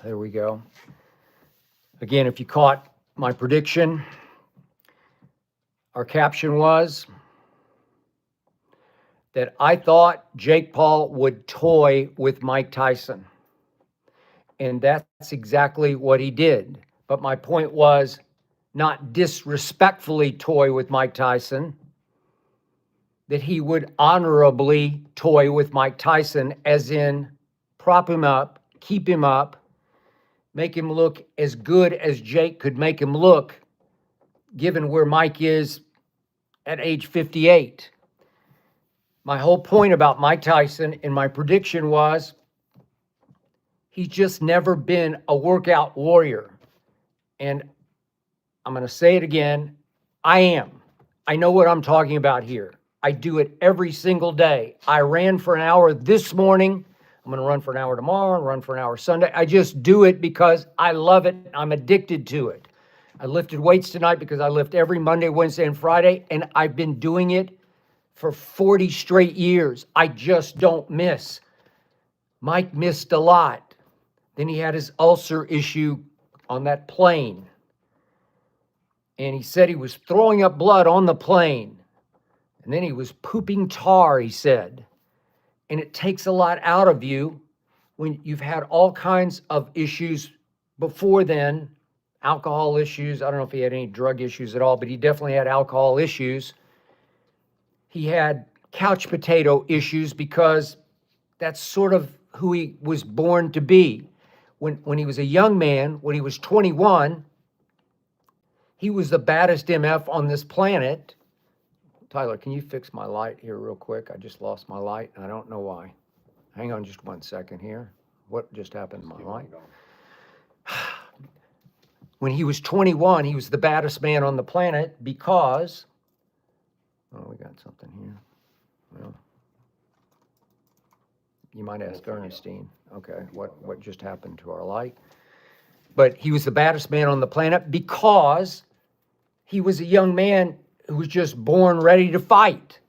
There we go. Again, if you caught my prediction, our caption was that I thought Jake Paul would toy with Mike Tyson. And that's exactly what he did. But my point was not disrespectfully toy with Mike Tyson, that he would honorably toy with Mike Tyson, as in prop him up, keep him up, make him look as good as Jake could make him look, given where Mike is at age 58. My whole point about Mike Tyson in my prediction was he's just never been a workout warrior. And I'm going to say it again. I am. I know what I'm talking about here. I do it every single day. I ran for an hour this morning. I'm going to run for an hour tomorrow, run for an hour Sunday. I just do it because I love it. I'm addicted to it. I lifted weights tonight because I lift every Monday, Wednesday, and Friday, and I've been doing it for 40 straight years. I just don't miss. Mike missed a lot. Then he had his ulcer issue on that plane. And he said he was throwing up blood on the plane. And then he was pooping tar, he said. And it takes a lot out of you when you've had all kinds of issues before then, alcohol issues. I don't know if he had any drug issues at all, but he definitely had alcohol issues. He had couch potato issues because that's sort of who he was born to be. When he was a young man, when he was 21, he was the baddest MF on this planet. Tyler, can you fix my light here real quick? I just lost my light, and I don't know why. Hang on just 1 second here. What just happened to my light? When he was 21, he was the baddest man on the planet because... Oh, we got something here. Well, you might ask Ernestine. Okay, what just happened to our light? But he was the baddest man on the planet because he was a young man who was just born ready to fight.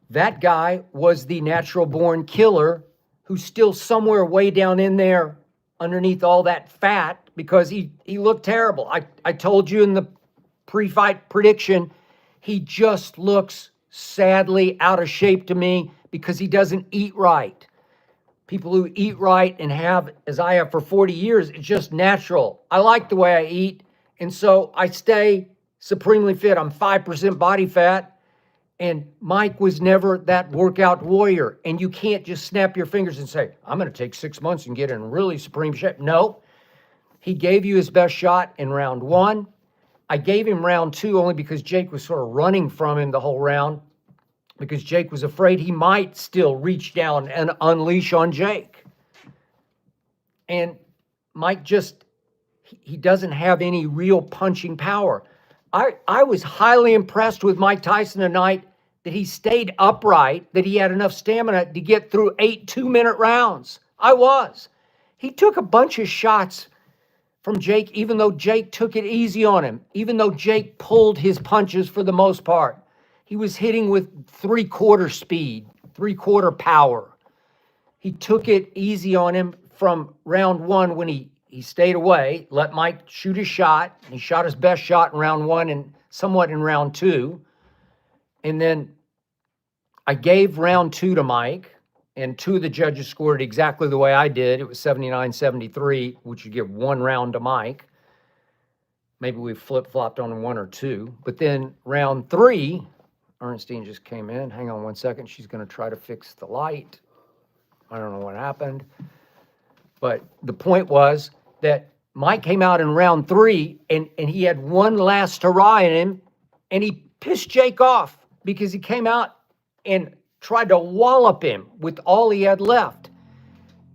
That guy was the natural born killer who's still somewhere way down in there underneath all that fat because he looked terrible. I told you in the pre-fight prediction, he just looks sadly out of shape to me because he doesn't eat right. People who eat right and have, as I have for 40 years, it's just natural. I like the way I eat, and so I stay supremely fit. I'm 5% body fat, and Mike was never that workout warrior. And you can't just snap your fingers and say, I'm going to take 6 months and get in really supreme shape. No, he gave you his best shot in round one. I gave him round two only because Jake was sort of running from him the whole round, because Jake was afraid he might still reach down and unleash on Jake. And Mike just, he doesn't have any real punching power. I was highly impressed with Mike Tyson tonight that he stayed upright, that he had enough stamina to get through 8 2-minute rounds. I was. He took a bunch of shots from Jake, even though Jake took it easy on him, even though Jake pulled his punches for the most part. He was hitting with 3/4 speed, 3/4 power. He took it easy on him from round one when he stayed away, let Mike shoot his shot. He shot his best shot in round one and somewhat in round two. And then I gave round two to Mike, and 2 of the judges scored exactly the way I did. It was 79-73, which would give 1 round to Mike. Maybe we flip-flopped on 1 or 2. But then round 3, Ernestine just came in. Hang on 1 second. She's going to try to fix the light. I don't know what happened. But the point was that Mike came out in round 3, and he had one last hurrah in him, and he pissed Jake off because he came out and tried to wallop him with all he had left.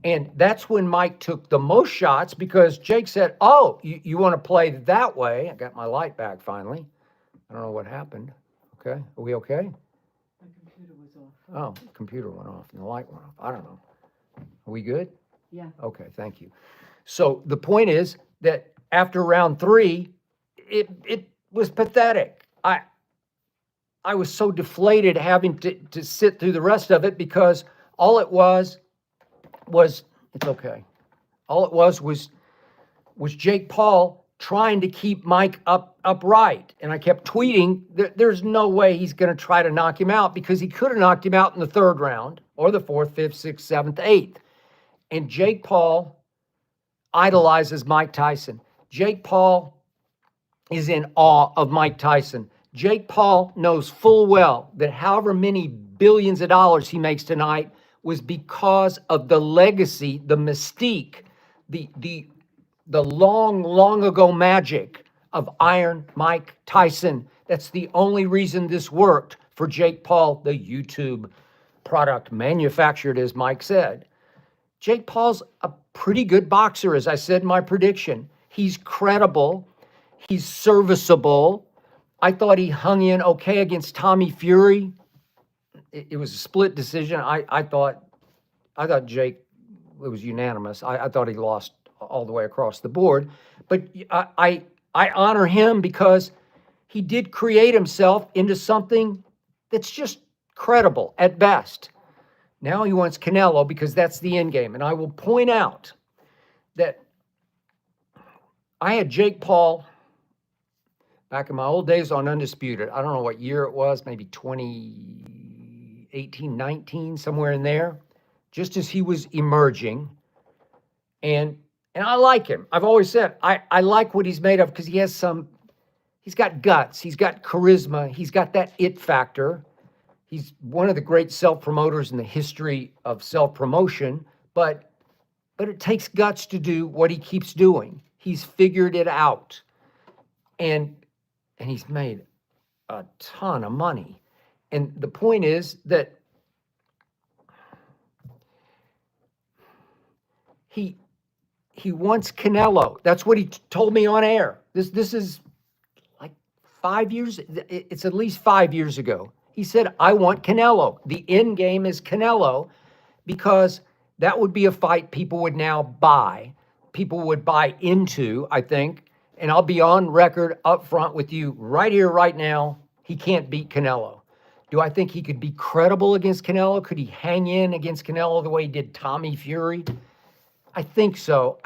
And that's when Mike took the most shots because Jake said, oh, you want to play that way? I got my light back finally. I don't know what happened. Okay, are we okay? My computer was off. Oh, computer went off and the light went off. I don't know. Are we good? Yeah. Okay, thank you. So the point is that after round 3, it was pathetic. I was so deflated having to sit through the rest of it because all it was it's okay. All it was Jake Paul trying to keep Mike upright. And I kept tweeting, there's no way he's going to try to knock him out, because he could have knocked him out in the third round or the fourth, fifth, sixth, seventh, eighth. And Jake Paul idolizes Mike Tyson. Jake Paul is in awe of Mike Tyson. Jake Paul knows full well that however many billions of dollars he makes tonight was because of the legacy, the mystique, the long ago magic of Iron Mike Tyson. That's the only reason this worked for Jake Paul, the YouTube product manufactured, as Mike said. Jake Paul's a pretty good boxer, as I said in my prediction. He's credible. He's serviceable. I thought he hung in okay against Tommy Fury. It was a split decision. I thought Jake, it was unanimous. I thought he lost all the way across the board. But I honor him because he did create himself into something that's just credible at best. Now he wants Canelo because that's the end game. And I will point out that I had Jake Paul back in my old days on Undisputed. I don't know what year it was, maybe 2018, 19, somewhere in there, just as he was emerging. And I like him. I've always said I like what he's made of because he's got guts, he's got charisma, he's got that it factor. He's one of the great self-promoters in the history of self-promotion, but it takes guts to do what he keeps doing. He's figured it out. And he's made a ton of money. And the point is that he wants Canelo. That's what he told me on air. This is like 5 years. It's at least 5 years ago. He said, I want Canelo. The end game is Canelo, because that would be a fight people would now buy. People would buy into, I think. And I'll be on record up front with you right here, right now. He can't beat Canelo. Do I think he could be credible against Canelo? Could he hang in against Canelo the way he did Tommy Fury? I think so.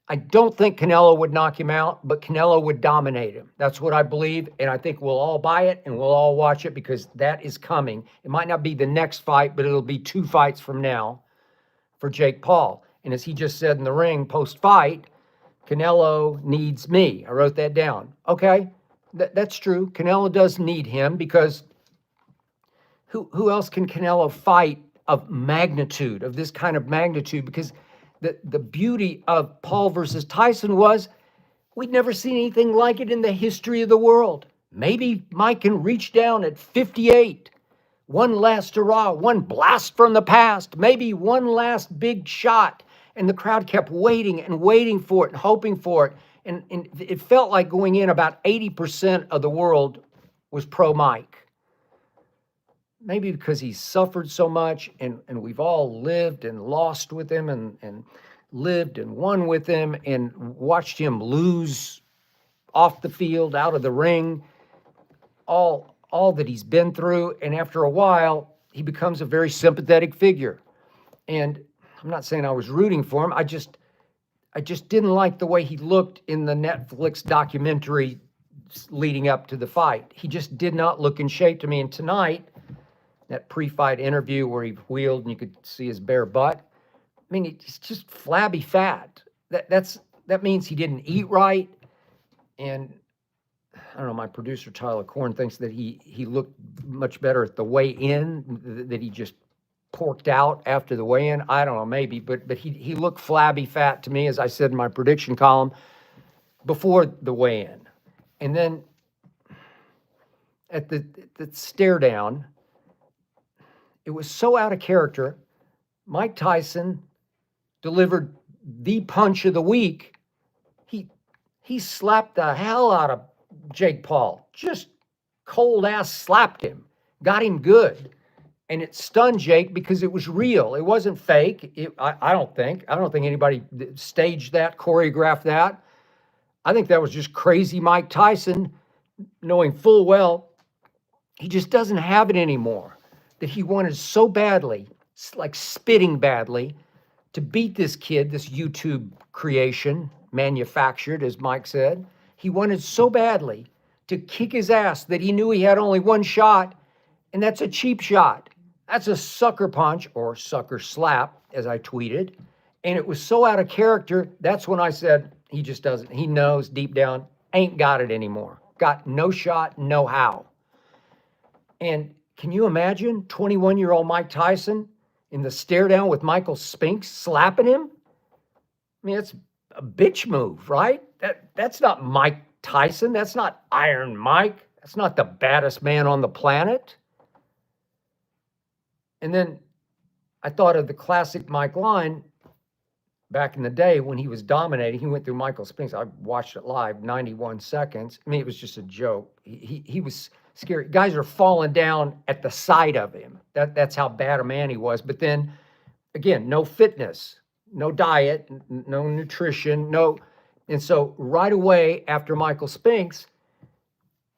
I don't think Canelo would knock him out, but Canelo would dominate him. That's what I believe, and I think we'll all buy it and we'll all watch it because that is coming. It might not be the next fight, but it'll be 2 fights from now for Jake Paul. And as he just said in the ring post-fight, Canelo needs me. I wrote that down. Okay, that's true. Canelo does need him because who else can Canelo fight of magnitude, of this kind of magnitude? Because the beauty of Paul versus Tyson was we'd never seen anything like it in the history of the world. Maybe Mike can reach down at 58. One last hurrah, one blast from the past, maybe one last big shot. And the crowd kept waiting and waiting for it and hoping for it. And it felt like going in about 80% of the world was pro-Mike. Maybe because he's suffered so much and we've all lived and lost with him and lived and won with him and watched him lose off the field, out of the ring, all that he's been through. And after a while, he becomes a very sympathetic figure. And I'm not saying I was rooting for him. I just didn't like the way he looked in the Netflix documentary leading up to the fight. He just did not look in shape to me. And tonight, that pre-fight interview where he wheeled and you could see his bare butt. I mean, he's just flabby fat. That means he didn't eat right. And I don't know, my producer Tyler Korn thinks that he looked much better at the weigh-in, that he just porked out after the weigh-in. I don't know, maybe, but he looked flabby fat to me, as I said in my prediction column, before the weigh-in. And then at the stare down, it was so out of character. Mike Tyson delivered the punch of the week. He slapped the hell out of Jake Paul. Just cold ass slapped him. Got him good. And it stunned Jake because it was real. It wasn't fake. I don't think anybody staged that, choreographed that. I think that was just crazy Mike Tyson, knowing full well he just doesn't have it anymore. That he wanted so badly, like spitting badly, to beat this kid, this YouTube creation, manufactured, as Mike said. He wanted so badly to kick his ass that he knew he had only one shot, and that's a cheap shot. That's a sucker punch or sucker slap, as I tweeted. And it was so out of character, that's when I said, he just doesn't. He knows deep down, ain't got it anymore. Got no shot, no how. And can you imagine 21-year-old Mike Tyson in the stare down with Michael Spinks slapping him? I mean, it's a bitch move, right? That's not Mike Tyson. That's not Iron Mike. That's not the baddest man on the planet. And then I thought of the classic Mike line back in the day when he was dominating. He went through Michael Spinks. I watched it live, 91 seconds. I mean, it was just a joke. He was scary. Guys are falling down at the sight of him. That's how bad a man he was. But then, again, no fitness, no diet, no nutrition, no. And so right away after Michael Spinks,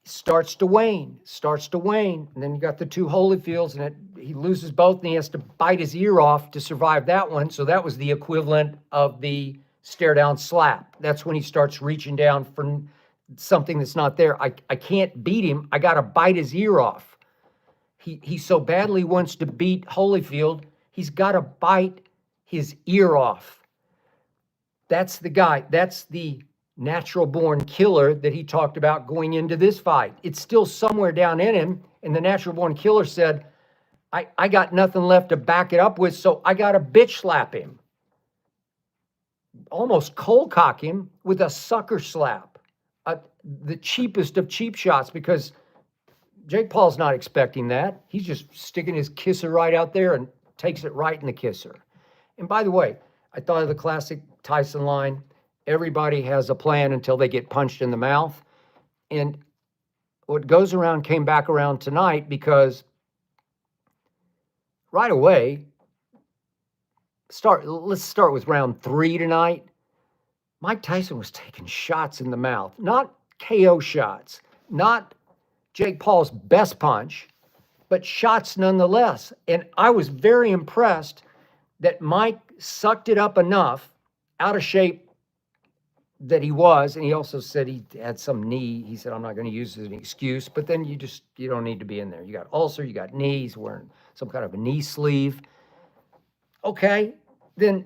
starts to wane. And then you got the two Holyfields, and he loses both, and he has to bite his ear off to survive that one. So that was the equivalent of the stare down slap. That's when he starts reaching down for something that's not there. I can't beat him. I got to bite his ear off. He so badly wants to beat Holyfield, he's got to bite his ear off. That's the guy. That's the natural born killer that he talked about going into this fight. It's still somewhere down in him. And the natural born killer said, I got nothing left to back it up with, so I got to bitch slap him. Almost cold cock him with a sucker slap. The cheapest of cheap shots, because Jake Paul's not expecting that. He's just sticking his kisser right out there and takes it right in the kisser. And by the way, I thought of the classic Tyson line, everybody has a plan until they get punched in the mouth. And what goes around came back around tonight, because right away, let's start with round 3 tonight. Mike Tyson was taking shots in the mouth, not KO shots, not Jake Paul's best punch, but shots nonetheless. And I was very impressed that Mike sucked it up enough, out of shape that he was, and he also said he had some knee. He said, I'm not going to use it as an excuse, but then you don't need to be in there. You got ulcer, you got knees, wearing some kind of a knee sleeve. Okay, then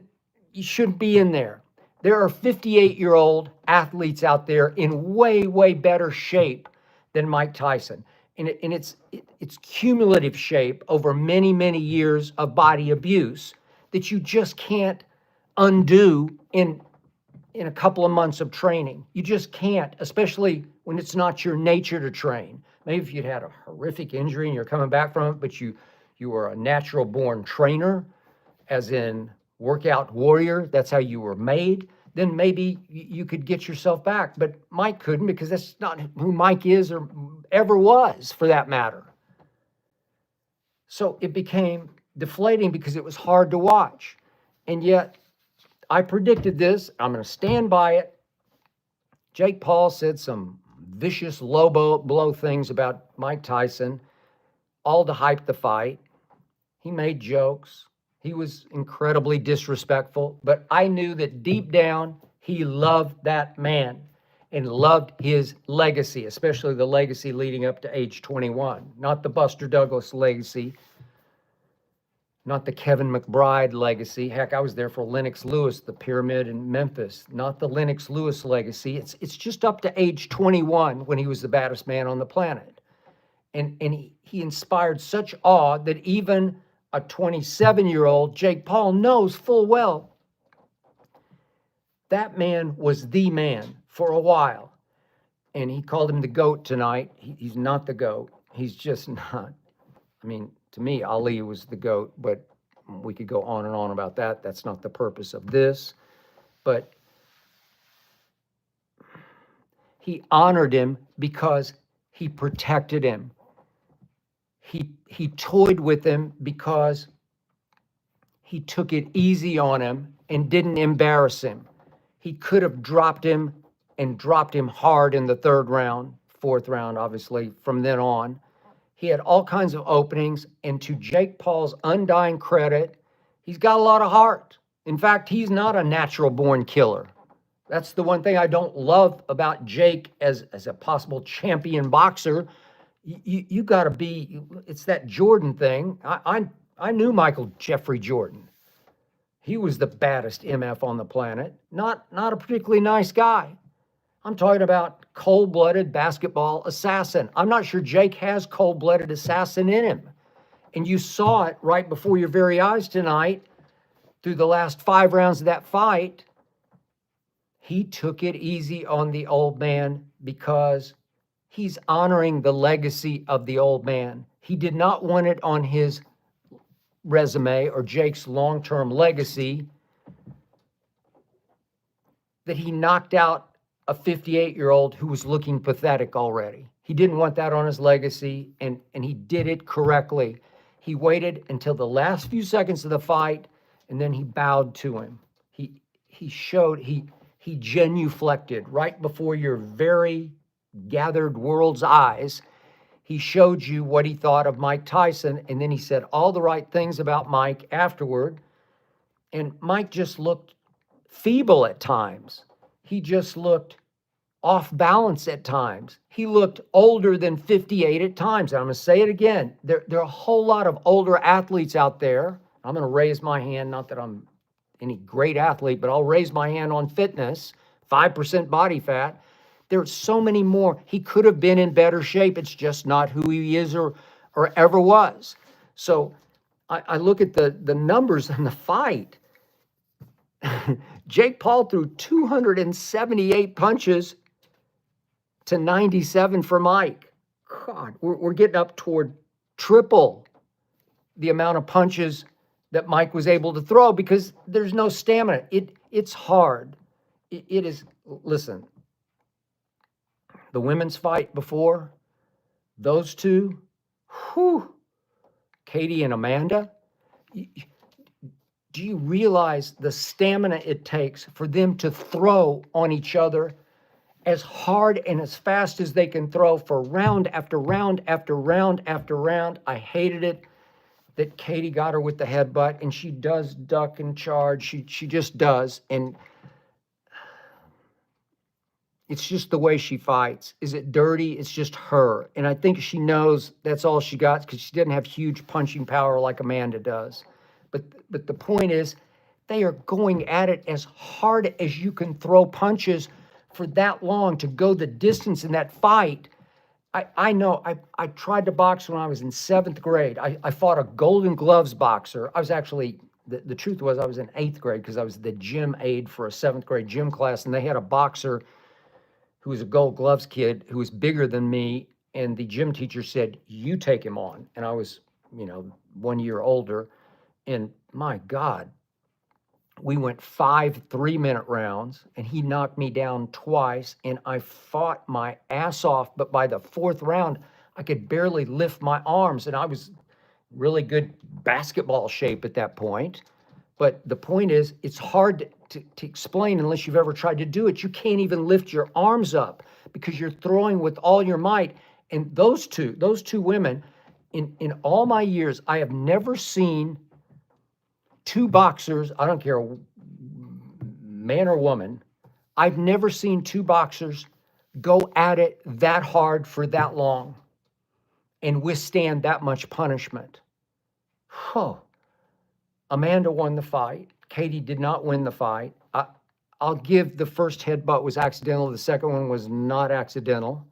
you shouldn't be in there. There are 58-year-old athletes out there in way, way better shape than Mike Tyson. And it's cumulative shape over many, many years of body abuse that you just can't undo in a couple of months of training. You just can't, especially when it's not your nature to train. Maybe if you'd had a horrific injury and you're coming back from it, but you were a natural born trainer, as in workout warrior, that's how you were made, then maybe you could get yourself back. But Mike couldn't, because that's not who Mike is or ever was, for that matter. So it became deflating because it was hard to watch. And yet, I predicted this. I'm going to stand by it. Jake Paul said some vicious low blow things about Mike Tyson, all to hype the fight. He made jokes. He was incredibly disrespectful. But I knew that deep down, he loved that man and loved his legacy, especially the legacy leading up to age 21. Not the Buster Douglas legacy, not the Kevin McBride legacy. Heck, I was there for Lennox Lewis, the pyramid in Memphis. Not the Lennox Lewis legacy. It's just up to age 21 when he was the baddest man on the planet. And he inspired such awe that even a 27-year-old Jake Paul knows full well that man was the man for a while. And he called him the GOAT tonight. He's not the GOAT. He's just not. I mean, to me, Ali was the GOAT, but we could go on and on about that. That's not the purpose of this. But he honored him because he protected him. He toyed with him because he took it easy on him and didn't embarrass him. He could have dropped him and dropped him hard in the 3rd round, 4th round, obviously, from then on. He had all kinds of openings, and to Jake Paul's undying credit, he's got a lot of heart. In fact, he's not a natural born killer. That's the one thing I don't love about Jake as a possible champion boxer. You got to be, it's that Jordan thing. I knew Michael Jeffrey Jordan. He was the baddest MF on the planet. Not a particularly nice guy. I'm talking about cold-blooded basketball assassin. I'm not sure Jake has cold-blooded assassin in him. And you saw it right before your very eyes tonight through the last 5 rounds of that fight. He took it easy on the old man because he's honoring the legacy of the old man. He did not want it on his resume or Jake's long-term legacy that he knocked out a 58-year-old who was looking pathetic already. He didn't want that on his legacy, and he did it correctly. He waited until the last few seconds of the fight, and then he bowed to him. He showed, he genuflected right before your very gathered world's eyes. He showed you what he thought of Mike Tyson, and then he said all the right things about Mike afterward. And Mike just looked feeble at times. He just looked off balance at times. He looked older than 58 at times. And I'm going to say it again. There are a whole lot of older athletes out there. I'm going to raise my hand, not that I'm any great athlete, but I'll raise my hand on fitness, 5% body fat. There's so many more. He could have been in better shape. It's just not who he is or ever was. So I look at the numbers in the fight. Jake Paul threw 278 punches to 97 for Mike. God, we're getting up toward triple the amount of punches that Mike was able to throw because there's no stamina. It's hard. It is, listen, the women's fight before, those two, whew, Katie and Amanda, do you realize the stamina it takes for them to throw on each other as hard and as fast as they can throw for round after round after round after round? I hated it that Katie got her with the headbutt, and she does duck and charge. She just does. And it's just the way she fights. Is it dirty? It's just her. And I think she knows that's all she got because she didn't have huge punching power like Amanda does. But the point is, they are going at it as hard as you can throw punches for that long to go the distance in that fight. I know, I tried to box when I was in 7th grade. I fought a Golden Gloves boxer. I was actually, the truth was I was in 8th grade because I was the gym aide for a 7th grade gym class, and they had a boxer who was a Gold Gloves kid who was bigger than me, and the gym teacher said, you take him on. And I was, 1 year older, and my God, we went 5 3-minute rounds, and he knocked me down twice, and I fought my ass off. But by the 4th round, I could barely lift my arms, and I was really good basketball shape at that point. But the point is, it's hard to explain unless you've ever tried to do it. You can't even lift your arms up because you're throwing with all your might. And those two women, in all my years, I have never seen two boxers, I don't care, man or woman, I've never seen two boxers go at it that hard for that long and withstand that much punishment. Amanda won the fight. Katie did not win the fight. I'll give the first headbutt was accidental. The second one was not accidental.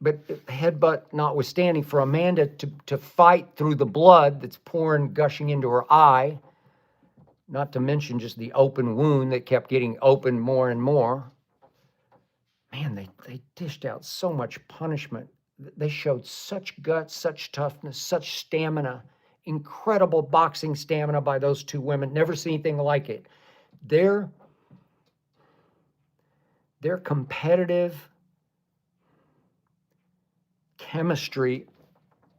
But headbutt notwithstanding, for Amanda to fight through the blood that's pouring, gushing into her eye, not to mention just the open wound that kept getting open more and more. Man, they dished out so much punishment. They showed such guts, such toughness, such stamina, incredible boxing stamina by those two women. Never seen anything like it. Their competitive chemistry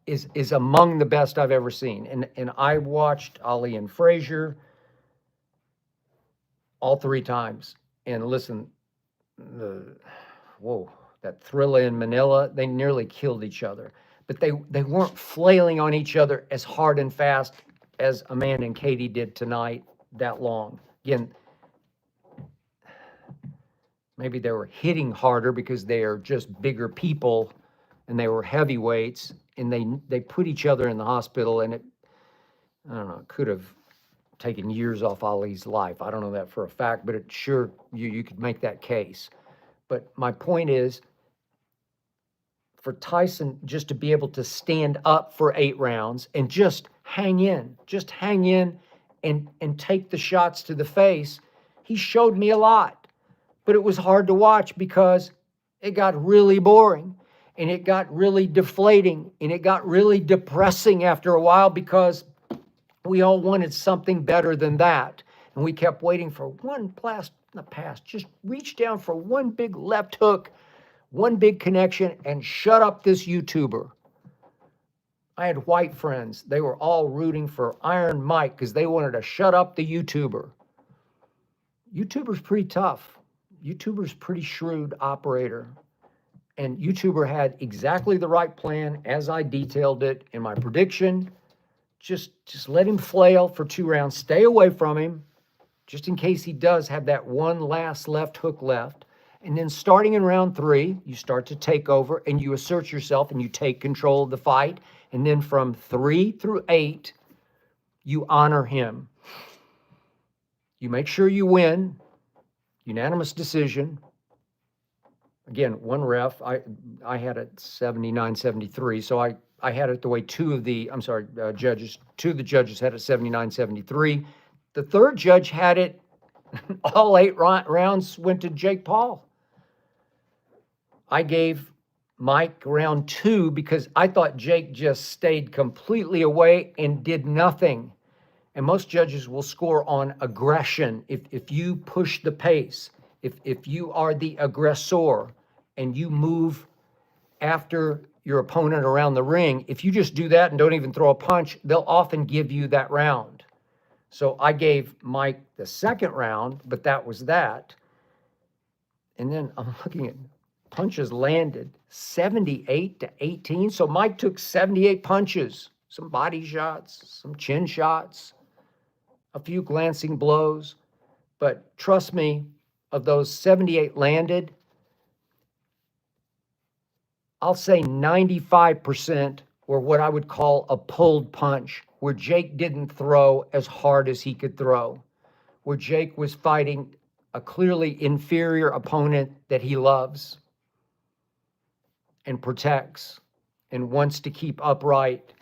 is among the best I've ever seen. And I watched Ali and Frazier all 3 times. And listen, that thriller in Manila, they nearly killed each other. But they weren't flailing on each other as hard and fast as Amanda and Katie did tonight that long. Again, maybe they were hitting harder because they are just bigger people and they were heavyweights, and they put each other in the hospital, and I don't know, it could have taken years off Ali's life. I don't know that for a fact, but it sure, you could make that case. But my point is, for Tyson just to be able to stand up for 8 rounds and just hang in and take the shots to the face, he showed me a lot. But it was hard to watch because it got really boring, and it got really deflating, and it got really depressing after a while because we all wanted something better than that. And we kept waiting for one pass, just reach down for one big left hook, one big connection, and shut up this YouTuber. I had white friends. They were all rooting for Iron Mike because they wanted to shut up the YouTuber. YouTuber's pretty tough. YouTuber's pretty shrewd operator. And YouTuber had exactly the right plan as I detailed it in my prediction. Just let him flail for 2 rounds. Stay away from him, just in case he does have that one last left hook left. And then starting in round 3, you start to take over and you assert yourself and you take control of the fight. And then from 3 through 8, you honor him. You make sure you win. Unanimous decision. Again, one ref, I had it 79-73, so I had it the way two of the judges had it 79-73. The third judge had it, all 8 rounds went to Jake Paul. I gave Mike round 2 because I thought Jake just stayed completely away and did nothing. And most judges will score on aggression. If you push the pace, if you are the aggressor and you move after your opponent around the ring, if you just do that and don't even throw a punch, they'll often give you that round. So I gave Mike the second round, but that was that. And then I'm looking at punches landed 78-18. So Mike took 78 punches, some body shots, some chin shots, a few glancing blows. But trust me, of those 78 landed, I'll say 95% were what I would call a pulled punch, where Jake didn't throw as hard as he could throw, where Jake was fighting a clearly inferior opponent that he loves and protects and wants to keep upright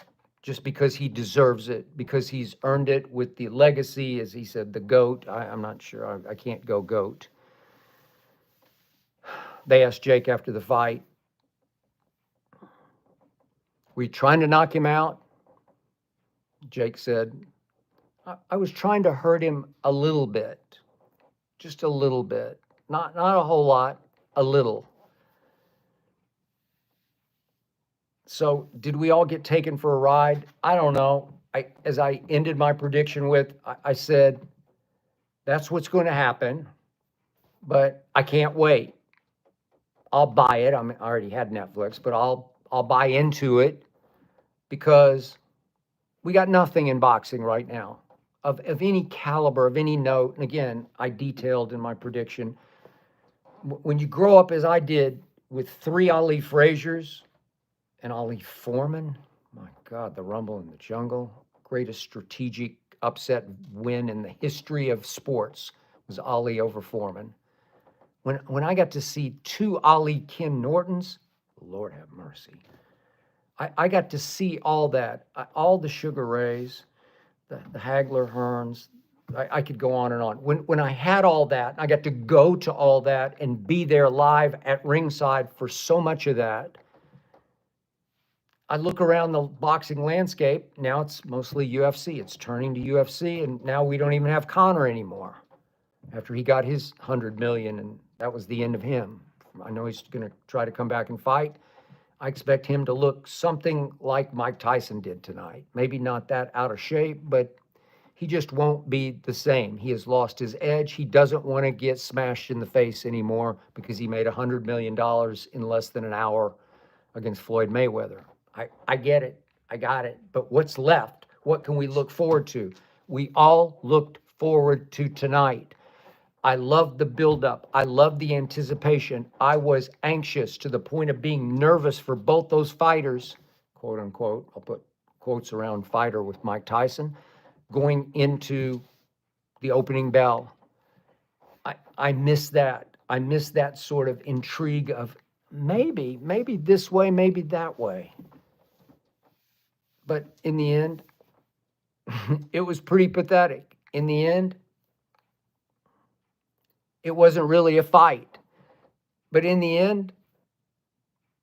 just because he deserves it, because he's earned it with the legacy, as he said, the GOAT. I'm not sure. I can't go GOAT. They asked Jake after the fight, were you trying to knock him out? Jake said, I was trying to hurt him a little bit, just a little bit, not a whole lot, a little. So did we all get taken for a ride? I don't know. As I ended my prediction with, I said, that's what's going to happen, but I can't wait. I'll buy it. I mean, I already had Netflix, but I'll buy into it because we got nothing in boxing right now of any caliber, of any note. And again, I detailed in my prediction, when you grow up as I did with 3 Ali Fraziers and Ali Foreman, my God, the Rumble in the Jungle, greatest strategic upset win in the history of sports was Ali over Foreman. When I got to see 2 Ali Ken Nortons, Lord have mercy. I got to see all that, all the Sugar Rays, the Hagler Hearns. I could go on and on. When I had all that, I got to go to all that and be there live at ringside for so much of that. I look around the boxing landscape. Now it's mostly UFC. It's turning to UFC, and now we don't even have Conor anymore after he got his 100 million, and that was the end of him. I know he's going to try to come back and fight. I expect him to look something like Mike Tyson did tonight. Maybe not that out of shape, but he just won't be the same. He has lost his edge. He doesn't want to get smashed in the face anymore because he made $100 million in less than an hour against Floyd Mayweather. I get it. I got it. But what's left? What can we look forward to? We all looked forward to tonight. I loved the buildup. I loved the anticipation. I was anxious to the point of being nervous for both those fighters, quote unquote. I'll put quotes around fighter with Mike Tyson, going into the opening bell. I miss that. I miss that sort of intrigue of maybe this way, maybe that way. But in the end, it was pretty pathetic. In the end, it wasn't really a fight. But in the end,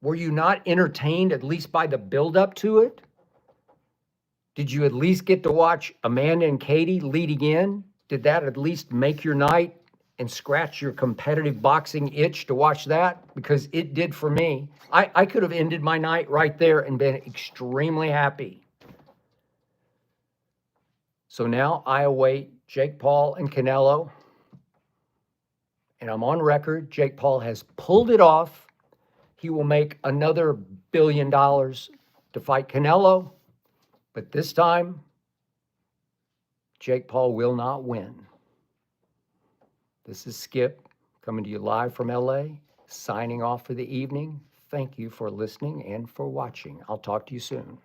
were you not entertained at least by the buildup to it? Did you at least get to watch Amanda and Katie leading in? Did that at least make your night and scratch your competitive boxing itch to watch that? Because it did for me. I could have ended my night right there and been extremely happy. So now I await Jake Paul and Canelo. And I'm on record, Jake Paul has pulled it off. He will make another $1 billion to fight Canelo. But this time, Jake Paul will not win. This is Skip coming to you live from LA, signing off for the evening. Thank you for listening and for watching. I'll talk to you soon.